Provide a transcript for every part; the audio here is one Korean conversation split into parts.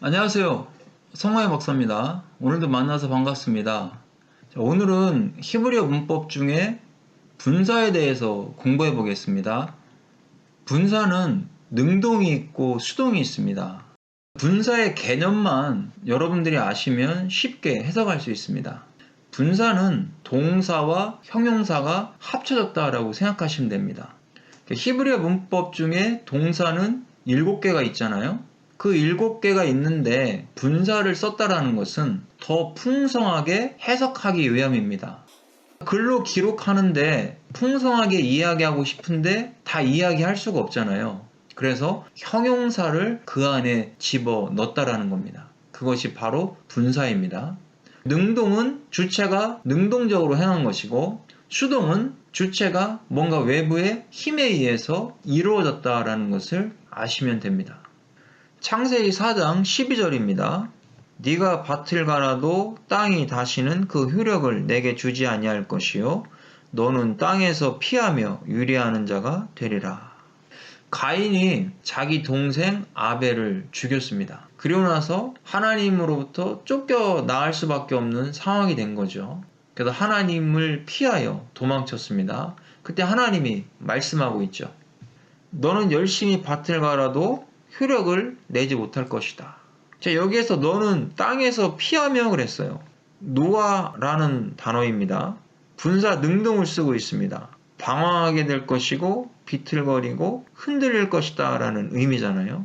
안녕하세요. 성화의 박사입니다. 오늘도 만나서 반갑습니다. 오늘은 히브리어 문법 중에 분사에 대해서 공부해 보겠습니다. 분사는 능동이 있고 수동이 있습니다. 분사의 개념만 여러분들이 아시면 쉽게 해석할 수 있습니다. 분사는 동사와 형용사가 합쳐졌다라고 생각하시면 됩니다. 히브리어 문법 중에 동사는 7개가 있잖아요. 그 7개가 있는데 분사를 썼다라는 것은 더 풍성하게 해석하기 위함입니다. 글로 기록하는데 풍성하게 이야기하고 싶은데 다 이야기할 수가 없잖아요. 그래서 형용사를 그 안에 집어 넣었다라는 겁니다. 그것이 바로 분사입니다. 능동은 주체가 능동적으로 행한 것이고, 수동은 주체가 뭔가 외부의 힘에 의해서 이루어졌다라는 것을 아시면 됩니다. 창세기 4장 12절입니다. 네가 밭을 갈아도 땅이 다시는 그 효력을 내게 주지 아니할 것이요 너는 땅에서 피하며 유리하는 자가 되리라. 가인이 자기 동생 아벨을 죽였습니다. 그리고 나서 하나님으로부터 쫓겨나갈 수밖에 없는 상황이 된 거죠. 그래서 하나님을 피하여 도망쳤습니다. 그때 하나님이 말씀하고 있죠. 너는 열심히 밭을 갈아도 효력을 내지 못할 것이다. 자, 여기에서 너는 땅에서 피하며 그랬어요. 노아라는 단어입니다. 분사 능동을 쓰고 있습니다. 방황하게 될 것이고 비틀거리고 흔들릴 것이다 라는 의미잖아요.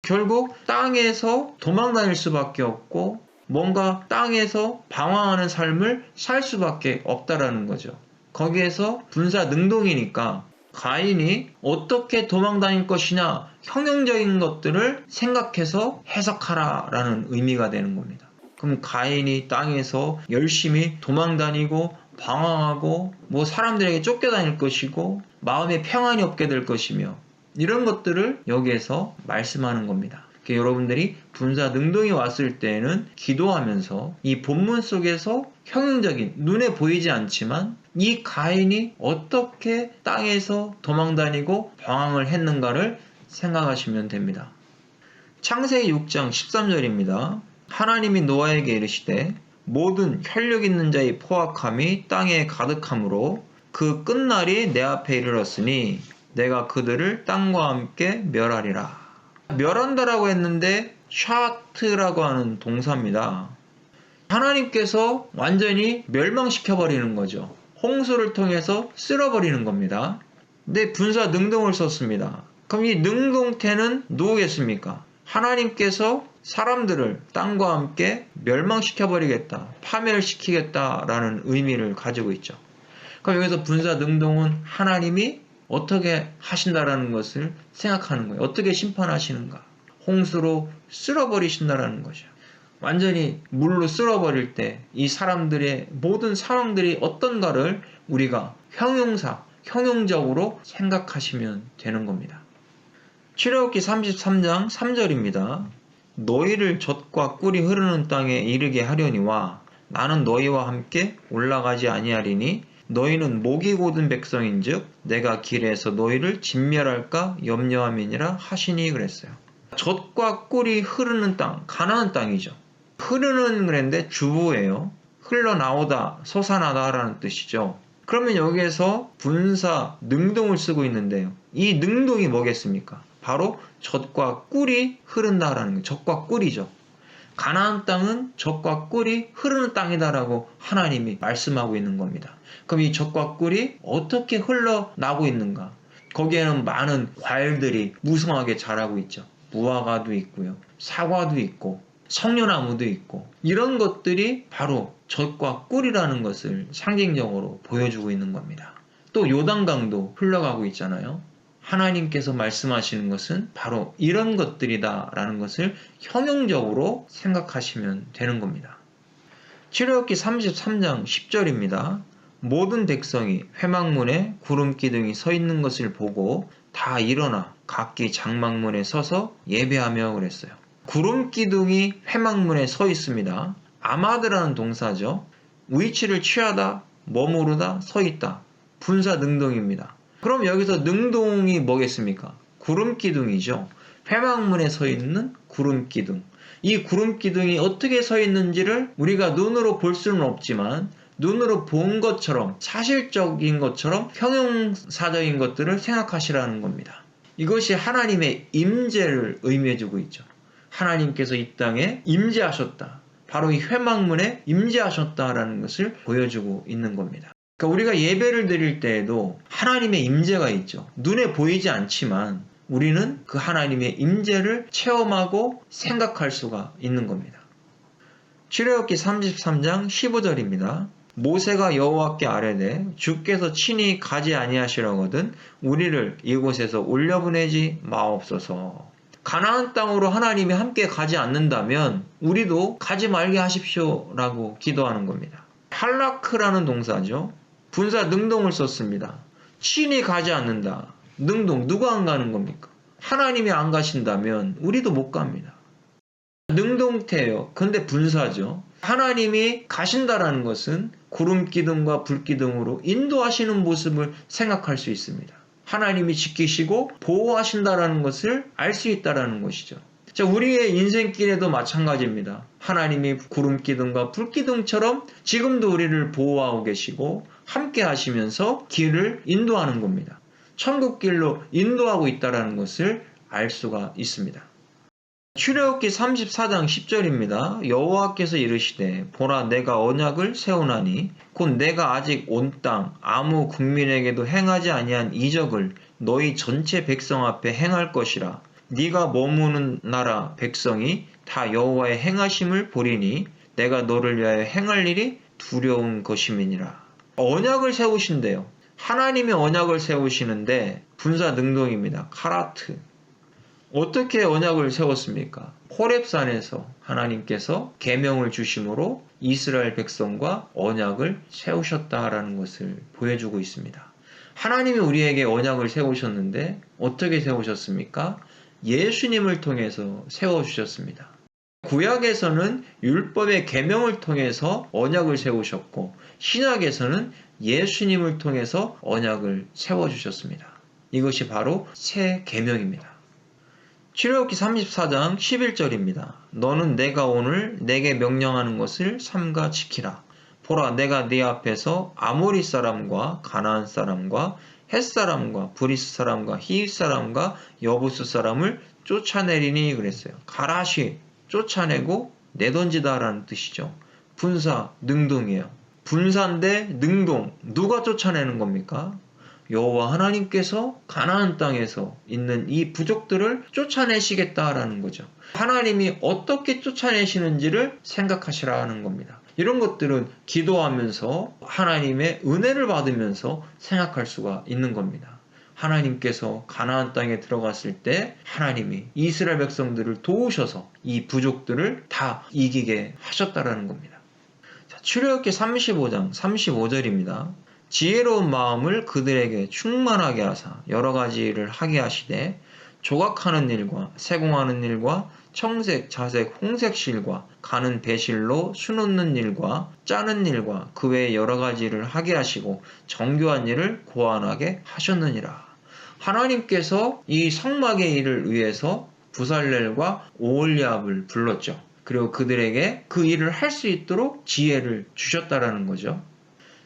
결국 땅에서 도망 다닐 수밖에 없고 뭔가 땅에서 방황하는 삶을 살 수밖에 없다라는 거죠. 거기에서 분사 능동이니까 가인이 어떻게 도망 다닐 것이냐, 형용적인 것들을 생각해서 해석하라 라는 의미가 되는 겁니다. 그럼 가인이 땅에서 열심히 도망 다니고 방황하고 사람들에게 쫓겨다닐 것이고 마음에 평안이 없게 될 것이며, 이런 것들을 여기에서 말씀하는 겁니다. 여러분들이 분사 능동이 왔을 때에는 기도하면서 이 본문 속에서 형용적인, 눈에 보이지 않지만 이 가인이 어떻게 땅에서 도망다니고 방황을 했는가를 생각하시면 됩니다. 창세기 6장 13절입니다. 하나님이 노아에게 이르시되 모든 혈육 있는 자의 포악함이 땅에 가득함으로 그 끝날이 내 앞에 이르렀으니 내가 그들을 땅과 함께 멸하리라. 멸한다라고 했는데 샤트라고 하는 동사입니다. 하나님께서 완전히 멸망시켜버리는 거죠. 홍수를 통해서 쓸어버리는 겁니다. 근데 분사 능동을 썼습니다. 그럼 이 능동태는 누구겠습니까? 하나님께서 사람들을 땅과 함께 멸망시켜버리겠다, 파멸시키겠다라는 의미를 가지고 있죠. 그럼 여기서 분사 능동은 하나님이 어떻게 하신다라는 것을 생각하는 거예요. 어떻게 심판하시는가? 홍수로 쓸어버리신다라는 거죠. 완전히 물로 쓸어버릴 때 이 사람들의 모든 상황들이 어떤가를 우리가 형용적으로 생각하시면 되는 겁니다. 출애굽기 33장 3절입니다. 너희를 젖과 꿀이 흐르는 땅에 이르게 하려니와 나는 너희와 함께 올라가지 아니하리니 너희는 목이 고든 백성인즉 내가 길에서 너희를 진멸할까 염려함이니라 하시니 그랬어요. 젖과 꿀이 흐르는 땅, 가나안 땅이죠. 흐르는 그랬는데 주부예요. 흘러나오다, 솟아나다라는 뜻이죠. 그러면 여기에서 분사 능동을 쓰고 있는데요. 이 능동이 뭐겠습니까? 바로 젖과 꿀이 흐른다라는 거예요. 젖과 꿀이죠. 가나안 땅은 젖과 꿀이 흐르는 땅이다라고 하나님이 말씀하고 있는 겁니다. 그럼 이 젖과 꿀이 어떻게 흘러나고 있는가? 거기에는 많은 과일들이 무성하게 자라고 있죠. 무화과도 있고요. 사과도 있고 석류나무도 있고, 이런 것들이 바로 젖과 꿀이라는 것을 상징적으로 보여주고 있는 겁니다. 또 요단강도 흘러가고 있잖아요. 하나님께서 말씀하시는 것은 바로 이런 것들이다 라는 것을 형용적으로 생각하시면 되는 겁니다. 출애굽기 33장 10절입니다. 모든 백성이 회막문에 구름기둥이 서 있는 것을 보고 다 일어나 각기 장막문에 서서 예배하며 그랬어요. 구름기둥이 회막문에 서 있습니다. 아마드라는 동사죠. 위치를 취하다, 머무르다, 서 있다. 분사 능동입니다. 그럼 여기서 능동이 뭐겠습니까? 구름기둥이죠. 회막문에 서 있는 구름기둥. 이 구름기둥이 어떻게 서 있는지를 우리가 눈으로 볼 수는 없지만 눈으로 본 것처럼 사실적인 것처럼 형용사적인 것들을 생각하시라는 겁니다. 이것이 하나님의 임재를 의미해주고 있죠. 하나님께서 이 땅에 임재하셨다. 바로 이 회막문에 임재하셨다라는 것을 보여주고 있는 겁니다. 그러니까 우리가 예배를 드릴 때에도 하나님의 임재가 있죠. 눈에 보이지 않지만 우리는 그 하나님의 임재를 체험하고 생각할 수가 있는 겁니다. 출애굽기 33장 15절입니다. 모세가 여호와께 아뢰되 주께서 친히 가지 아니하시려거든 우리를 이곳에서 올려보내지 마옵소서. 가나안 땅으로 하나님이 함께 가지 않는다면 우리도 가지 말게 하십시오 라고 기도하는 겁니다. 할라크라는 동사죠. 분사 능동을 썼습니다. 친히 가지 않는다. 능동, 누가 안 가는 겁니까? 하나님이 안 가신다면 우리도 못 갑니다. 능동태예요. 근데 분사죠. 하나님이 가신다라는 것은 구름기둥과 불기둥으로 인도하시는 모습을 생각할 수 있습니다. 하나님이 지키시고 보호하신다라는 것을 알 수 있다라는 것이죠. 자, 우리의 인생길에도 마찬가지입니다. 하나님이 구름기둥과 불기둥처럼 지금도 우리를 보호하고 계시고 함께 하시면서 길을 인도하는 겁니다. 천국길로 인도하고 있다는 것을 알 수가 있습니다. 출애굽기 34장 10절입니다. 여호와께서 이르시되 보라 내가 언약을 세우나니 곧 내가 아직 온 땅 아무 국민에게도 행하지 아니한 이적을 너희 전체 백성 앞에 행할 것이라. 네가 머무는 나라 백성이 다 여호와의 행하심을 보리니 내가 너를 위하여 행할 일이 두려운 것임이니라. 언약을 세우신대요. 하나님의 언약을 세우시는데 분사 능동입니다. 카라트. 어떻게 언약을 세웠습니까? 호렙산에서 하나님께서 계명을 주심으로 이스라엘 백성과 언약을 세우셨다라는 것을 보여주고 있습니다. 하나님이 우리에게 언약을 세우셨는데 어떻게 세우셨습니까? 예수님을 통해서 세워주셨습니다. 구약에서는 율법의 계명을 통해서 언약을 세우셨고 신약에서는 예수님을 통해서 언약을 세워주셨습니다. 이것이 바로 새 계명입니다. 출애굽기 34장 11절입니다. 너는 내가 오늘 내게 명령하는 것을 삼가 지키라. 보라 내가 네 앞에서 아모리 사람과 가나안 사람과 헷 사람과 브리스 사람과 히윗 사람과 여부스 사람을 쫓아내리니 그랬어요. 가라시 쫓아내고 내던지다라는 뜻이죠. 분사 능동이에요. 분사인데 능동 누가 쫓아내는 겁니까? 여호와 하나님께서 가나안 땅에서 있는 이 부족들을 쫓아내시겠다라는 거죠. 하나님이 어떻게 쫓아내시는지를 생각하시라는 겁니다. 이런 것들은 기도하면서 하나님의 은혜를 받으면서 생각할 수가 있는 겁니다. 하나님께서 가나안 땅에 들어갔을 때 하나님이 이스라엘 백성들을 도우셔서 이 부족들을 다 이기게 하셨다라는 겁니다. 출애굽기 35장 35절입니다. 지혜로운 마음을 그들에게 충만하게 하사 여러 가지 일을 하게 하시되 조각하는 일과 세공하는 일과 청색, 자색, 홍색 실과 가는 배실로 수놓는 일과 짜는 일과 그 외에 여러 가지 일을 하게 하시고 정교한 일을 고안하게 하셨느니라. 하나님께서 이 성막의 일을 위해서 부살렐과 오홀리압을 불렀죠. 그리고 그들에게 그 일을 할 수 있도록 지혜를 주셨다라는 거죠.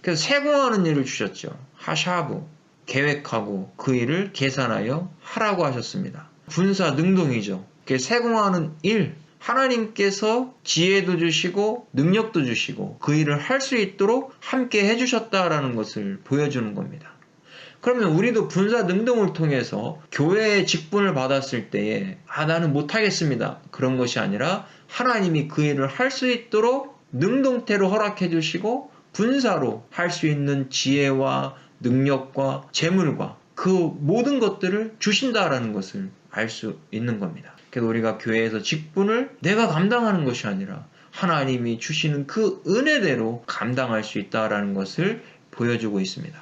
그래서 세공하는 일을 주셨죠. 하샤브, 계획하고 그 일을 계산하여 하라고 하셨습니다. 분사 능동이죠. 세공하는 일, 하나님께서 지혜도 주시고 능력도 주시고 그 일을 할 수 있도록 함께 해주셨다라는 것을 보여주는 겁니다. 그러면 우리도 분사 능동을 통해서 교회의 직분을 받았을 때에 나는 못하겠습니다. 그런 것이 아니라 하나님이 그 일을 할 수 있도록 능동태로 허락해 주시고 분사로 할 수 있는 지혜와 능력과 재물과 그 모든 것들을 주신다라는 것을 알 수 있는 겁니다. 그래서 우리가 교회에서 직분을 내가 감당하는 것이 아니라 하나님이 주시는 그 은혜대로 감당할 수 있다라는 것을 보여주고 있습니다.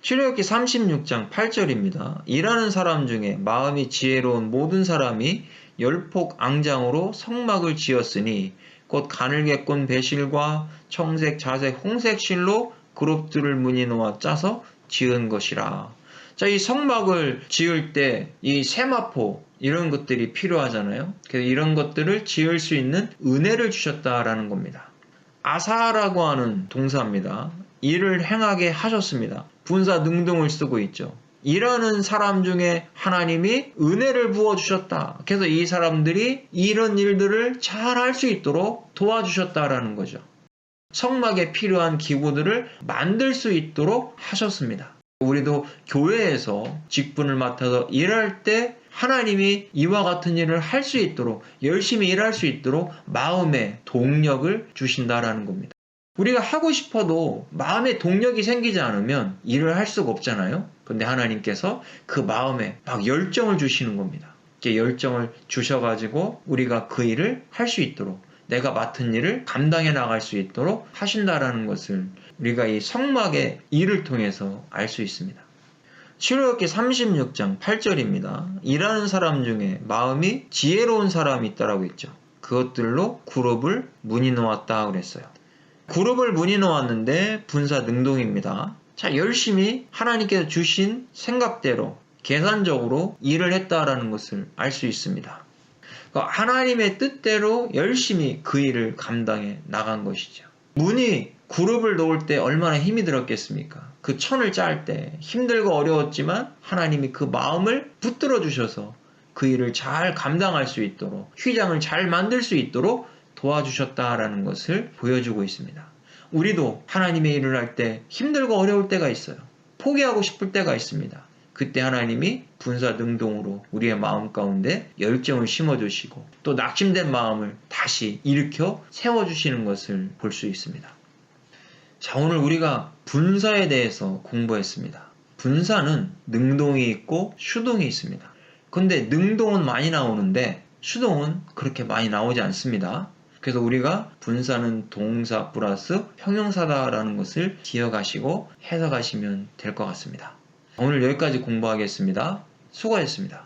출애굽기 36장 8절입니다. 일하는 사람 중에 마음이 지혜로운 모든 사람이 열폭 앙장으로 성막을 지었으니 곧 가늘게 꼰 배실과 청색, 자색, 홍색 실로 그룹들을 무늬 놓아 짜서 지은 것이라. 자, 이 성막을 지을 때 이 세마포, 이런 것들이 필요하잖아요. 그래서 이런 것들을 지을 수 있는 은혜를 주셨다라는 겁니다. 아사라고 하는 동사입니다. 일을 행하게 하셨습니다. 분사 능동을 쓰고 있죠. 일하는 사람 중에 하나님이 은혜를 부어주셨다. 그래서 이 사람들이 이런 일들을 잘 할 수 있도록 도와주셨다라는 거죠. 성막에 필요한 기구들을 만들 수 있도록 하셨습니다. 우리도 교회에서 직분을 맡아서 일할 때 하나님이 이와 같은 일을 할 수 있도록, 열심히 일할 수 있도록 마음의 동력을 주신다라는 겁니다. 우리가 하고 싶어도 마음의 동력이 생기지 않으면 일을 할 수가 없잖아요. 근데 하나님께서 그 마음에 막 열정을 주시는 겁니다. 이렇게 열정을 주셔가지고 우리가 그 일을 할 수 있도록, 내가 맡은 일을 감당해 나갈 수 있도록 하신다라는 것을 우리가 이 성막의 일을 통해서 알 수 있습니다. 출애굽기 36장 8절입니다. 일하는 사람 중에 마음이 지혜로운 사람이 있다라고 했죠. 그것들로 그룹을 문이 놓았다 그랬어요. 그룹을 문이 놓았는데 분사 능동입니다. 자, 열심히 하나님께서 주신 생각대로 계산적으로 일을 했다라는 것을 알 수 있습니다. 하나님의 뜻대로 열심히 그 일을 감당해 나간 것이죠. 문이 그룹을 놓을 때 얼마나 힘이 들었겠습니까? 그 천을 짤 때 힘들고 어려웠지만 하나님이 그 마음을 붙들어 주셔서 그 일을 잘 감당할 수 있도록, 휘장을 잘 만들 수 있도록 도와주셨다라는 것을 보여주고 있습니다. 우리도 하나님의 일을 할 때 힘들고 어려울 때가 있어요. 포기하고 싶을 때가 있습니다. 그때 하나님이 분사 능동으로 우리의 마음 가운데 열정을 심어주시고 또 낙심된 마음을 다시 일으켜 세워주시는 것을 볼 수 있습니다. 자, 오늘 우리가 분사에 대해서 공부했습니다. 분사는 능동이 있고 수동이 있습니다. 근데 능동은 많이 나오는데 수동은 그렇게 많이 나오지 않습니다. 그래서 우리가 분사는 동사 플러스 형용사다라는 것을 기억하시고 해석하시면 될 것 같습니다. 오늘 여기까지 공부하겠습니다. 수고하셨습니다.